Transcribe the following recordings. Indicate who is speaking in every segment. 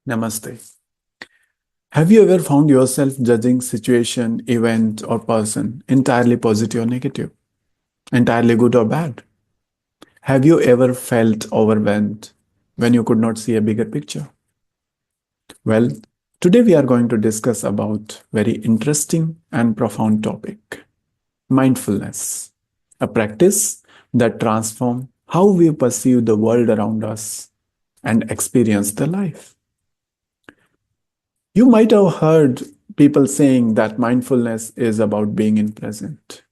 Speaker 1: Namaste. Have you ever found yourself judging situation, event, or person entirely positive or negative, entirely good or bad? Have you ever felt overwhelmed when you could not see a bigger picture? Well, today we are going to discuss about very interesting and profound topic, mindfulness, a practice that transforms how we perceive the world around us and experience the life. You might have heard people saying that mindfulness is about being in present.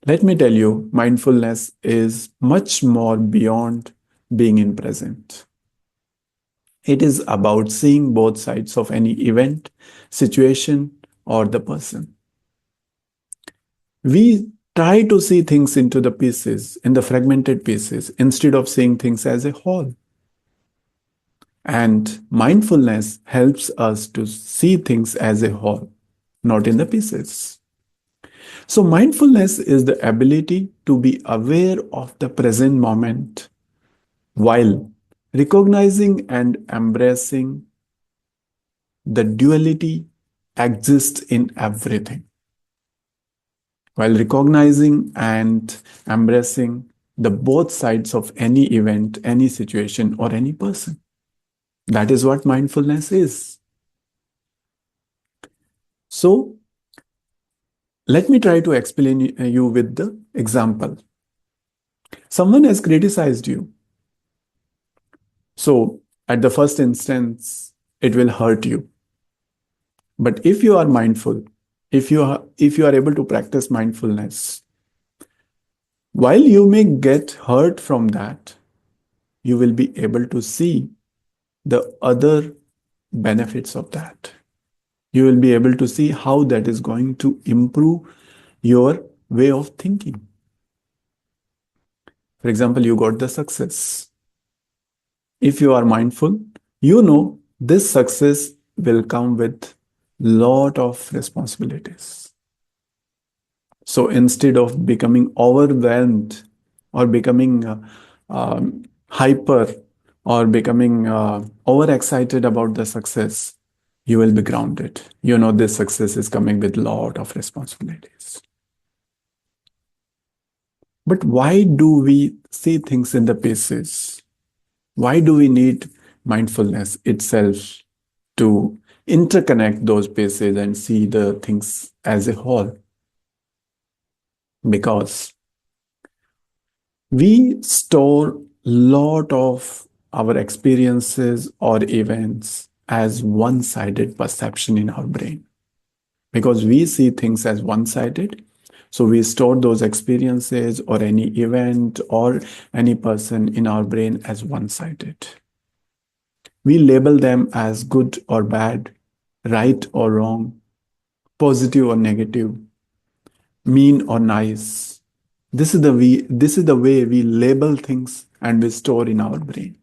Speaker 1: Let me tell you, mindfulness is much more beyond being in present. It is about seeing both sides of any event, situation, or the person. We try to see things into the pieces, in the fragmented pieces, instead of seeing things as a whole. And mindfulness helps us to see things as a whole, not in the pieces. So, mindfulness is the ability to be aware of the present moment while recognizing and embracing the duality exists in everything. While recognizing and embracing the both sides of any event, any situation, or any person. That is what mindfulness is. So, let me try to explain you with the example. Someone has criticized you. So, at the first instance, it will hurt you. But if you are mindful, if you are able to practice mindfulness, while you may get hurt from that, you will be able to see the other benefits of that. You will be able to see how that is going to improve your way of thinking. For example, you got the success. If you are mindful, you know this success will come with lot of responsibilities. So instead of becoming overwhelmed or becoming hyper or becoming overexcited about the success, you will be grounded. You know this success is coming with lot of responsibilities. But why do we see things in the pieces? Why do we need mindfulness itself to interconnect those pieces and see the things as a whole? Because we store lot of our experiences or events as one-sided perception in our brain. Because we see things as one-sided, so we store those experiences or any event or any person in our brain as one-sided. We label them as good or bad, right or wrong, positive or negative, mean or nice. This is the way we label things and we store in our brain.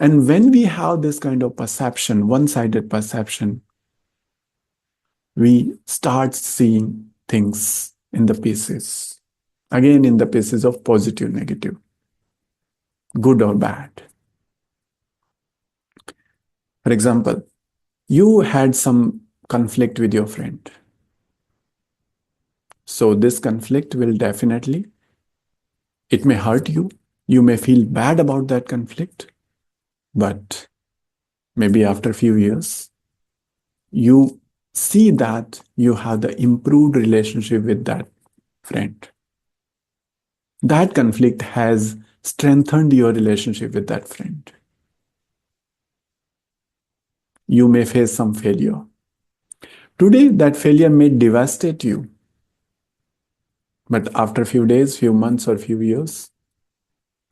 Speaker 1: And when we have this kind of perception, one-sided perception, we start seeing things in the pieces. Again, in the pieces of positive, negative, good or bad. For example, you had some conflict with your friend. So this conflict will definitely, it may hurt you. You may feel bad about that conflict, but maybe after a few years, you see that you have the improved relationship with that friend. That conflict has strengthened your relationship with that friend. You may face some failure. Today, that failure may devastate you. But after a few days, few months, or few years,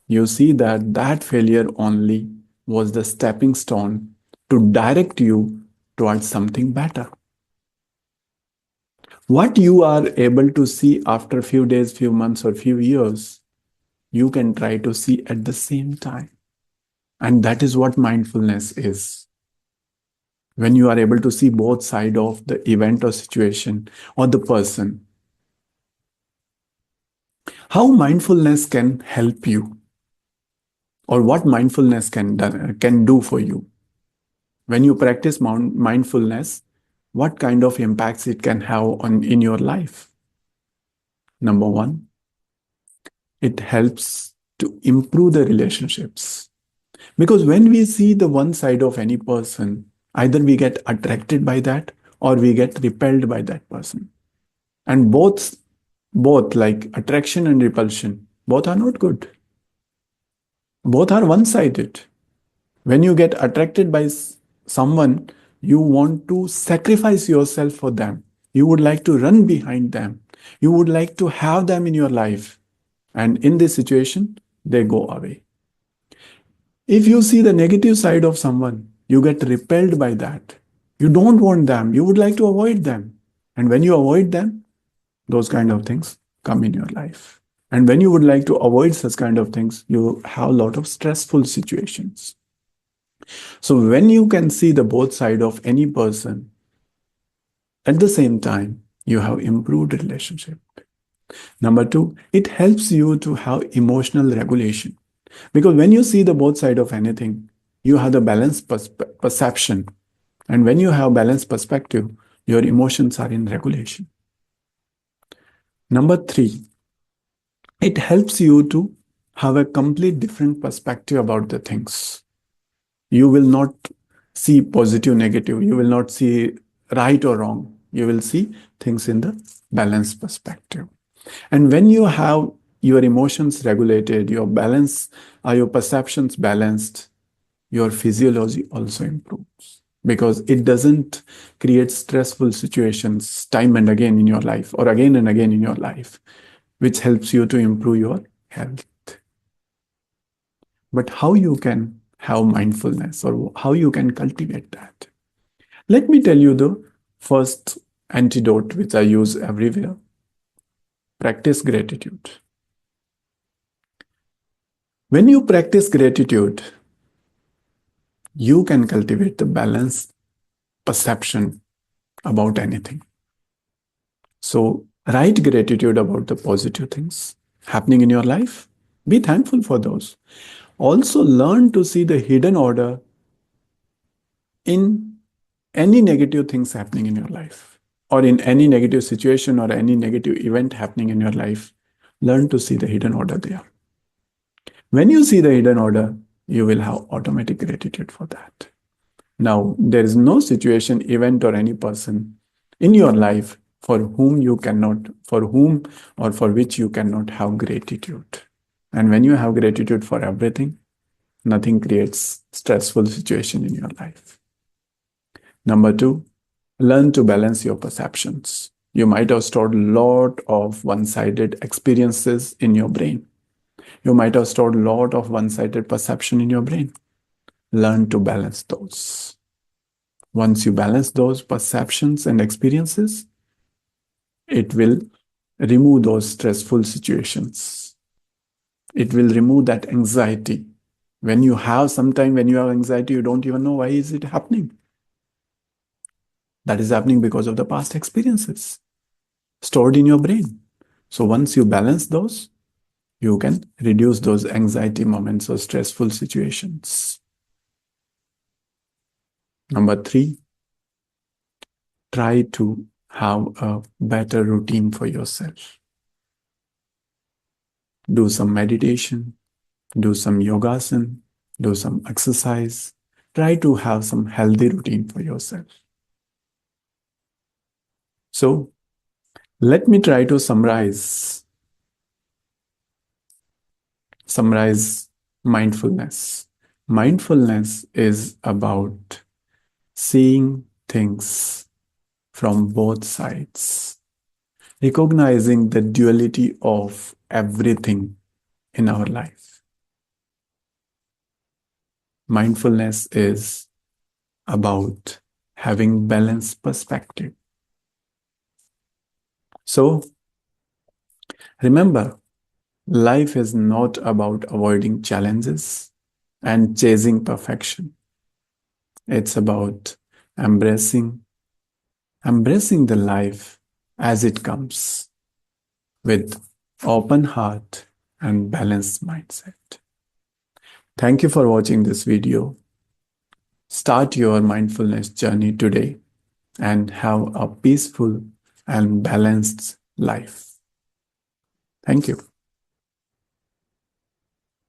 Speaker 1: you see that that failure only was the stepping stone to direct you towards something better. What you are able to see after a few days, few months, or few years, you can try to see at the same time. And that is what mindfulness is. When you are able to see both sides of the event or situation or the person. How mindfulness can help you, or what mindfulness can do for you. When you practice mindfulness, what kind of impacts it can have on in your life? Number one, it helps to improve the relationships. Because when we see the one side of any person, either we get attracted by that or we get repelled by that person. And both like attraction and repulsion, both are not good. Both are one-sided. When you get attracted by someone, you want to sacrifice yourself for them. You would like to run behind them. You would like to have them in your life. And in this situation, they go away. If you see the negative side of someone, you get repelled by that. You don't want them. You would like to avoid them. And when you avoid them, those kind of things come in your life. And when you would like to avoid such kind of things, you have a lot of stressful situations. So when you can see the both side of any person, at the same time, you have improved relationship. Number two, it helps you to have emotional regulation. Because when you see the both side of anything, you have the balanced perception. And when you have balanced perspective, your emotions are in regulation. Number three, it helps you to have a complete different perspective about the things. You will not see positive, negative. You will not see right or wrong. You will see things in the balanced perspective. And when you have your emotions regulated, your balance, your perceptions balanced, your physiology also improves because it doesn't create stressful situations time and again in your life or again and again in your life, which helps you to improve your health. But how you can have mindfulness or how you can cultivate that? Let me tell you the first antidote which I use everywhere. Practice gratitude. When you practice gratitude, you can cultivate the balanced perception about anything. So write gratitude about the positive things happening in your life. Be thankful for those. Also learn to see the hidden order in any negative things happening in your life or in any negative situation or any negative event happening in your life. Learn to see the hidden order there. When you see the hidden order, you will have automatic gratitude for that. Now, there is no situation, event, or any person in your life for whom you cannot, for whom or for which you cannot have gratitude. And when you have gratitude for everything, nothing creates stressful situation in your life. Number two, learn to balance your perceptions. You might have stored a lot of one-sided experiences in your brain. You might have stored a lot of one-sided perception in your brain. Learn to balance those. Once you balance those perceptions and experiences, it will remove those stressful situations. It will remove that anxiety. When you have sometime when you have anxiety, you don't even know why is it happening. That is happening because of the past experiences stored in your brain. So once you balance those, you can reduce those anxiety moments or stressful situations. Number three, try to have a better routine for yourself. Do some meditation, do some yogasana, do some exercise. Try to have some healthy routine for yourself. So let me try to summarize mindfulness. Mindfulness is about seeing things from both sides, recognizing the duality of everything in our life. Mindfulness is about having balanced perspective. So remember, life is not about avoiding challenges and chasing perfection. It's about embracing the life as it comes with open heart and balanced mindset. Thank you for watching this video. Start your mindfulness journey today and have a peaceful and balanced life. Thank you.